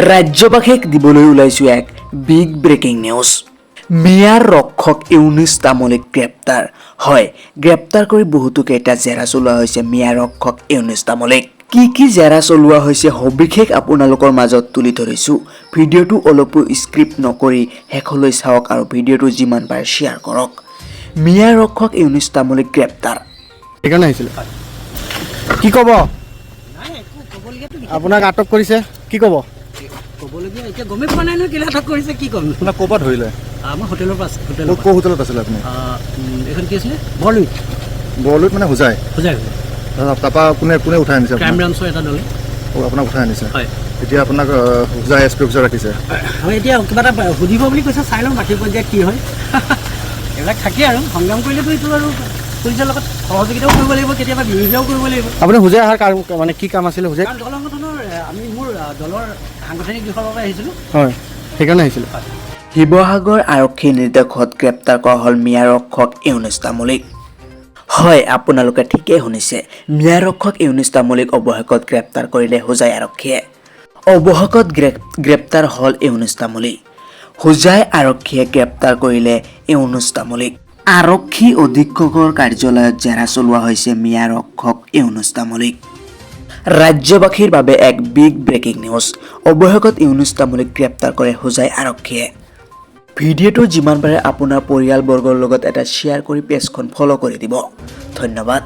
ৰাজ্যবাসীক দিবলৈ ওলাইছো এক বিগ ব্ৰেকিং নিউজ। মিয়াৰ ৰক্ষক ইউনুছ তামুলীক গ্ৰেপ্তাৰ। হয়, গ্ৰেপ্তাৰ কৰি বহুতো কেইটা জেৰা চলোৱা হৈছে মিয়াৰ ৰক্ষক ইউনুছ তামুলীক। কি জেৰা চলোৱা হৈছে সবিশেষ আপোনালোকৰ মাজত তুলি ধৰিছো। ভিডিঅ'টো অলপো স্ক্ৰিপ্ট নকৰি শেষলৈ চাওক আৰু ভিডিঅ'টো যিমান পাৰে শ্বেয়াৰ কৰক। মিয়াৰ ৰক্ষক ইউনুছ তামুলীক গ্ৰেপ্তাৰ। সেইকাৰণে আহিছিল। কি ক'ব? আপোনাক আটক কৰিছে, কি ক'ব? ক'বলগীয়া এতিয়া গমেই পোৱা নাই নহয় কেলে আটক কৰিছে, কি ক'ম। আপোনাক ক'ৰ পৰা ধৰিলে? আমাৰ হোটেলৰ পাছ ক'ৰ হোটেলত আছিলে আপুনি? এইখন কি আছিলে বৰলুইত। বৰলুইত মানে হোজাই হোজাই তাৰপৰা কোনে উঠাই আনিছে? ক্ৰাইম ব্ৰাঞ্চৰ এটা দলে আপোনাক উঠাই আনিছে। হয়, এতিয়া আপোনাক হোজাই এছ পি অফিচত ৰাখিছে। হয়, এতিয়া কিবা এটা সুধিব বুলি কৈছে, চাই লওঁ বাকী পৰ্যায়ত কি হয়। এইবিলাক থাকেই আৰু সংগ্ৰাম কৰিলেতো এইটো আৰু পুলিচৰ লগত সহযোগিতাও কৰিব লাগিব, কেতিয়াবা বিৰোধিতাও কৰিব লাগিব। আপুনি হোজাই অহাৰ মানে কি কাম আছিলে হোজাই? কাৰণ দল সংগঠনৰ আমি মোৰ দলৰ সাংগঠনিক দিশৰ বাবে আহিছিলোঁ। হয়, সেইকাৰণে আহিছিলোঁ। শিৱসাগৰ আৰক্ষী নিৰ্দেশত গ্ৰেপ্তাৰ কৰা হ'ল মিয়াৰ ৰক্ষক ইউনুছ তামুলীক। হয়, আপোনালোকে ঠিকেই শুনিছে, মিয়াৰ ৰক্ষক ইউনুছ তামুলীক অৱশেষত গ্ৰেপ্তাৰ কৰিলে হোজাই আৰক্ষীয়ে। অৱশেষত গ্ৰেপ্তাৰ হ'ল ইউনুছ তামুলী। হোজাই আৰক্ষীয়ে গ্ৰেপ্তাৰ কৰিলে ইউনুছ তামুলীক। আৰক্ষী অধীক্ষকৰ কাৰ্যালয়ত জেৰা চলোৱা হৈছে মিয়াৰ ৰক্ষক ইউনুছ তামুলীক। ৰাজ্যবাসীৰ বাবে এক বিগ ব্ৰেকিং নিউজ। অৱশেষত ইউনুছ তামুলীক গ্ৰেপ্তাৰ কৰে হোজাই আৰক্ষীয়ে। ভিডিঅ'টো যিমান পাৰে আপোনাৰ পৰিয়ালবৰ্গৰ লগত এটা শ্বেয়াৰ কৰি পেজখন ফ'ল' কৰি দিব। ধন্যবাদ।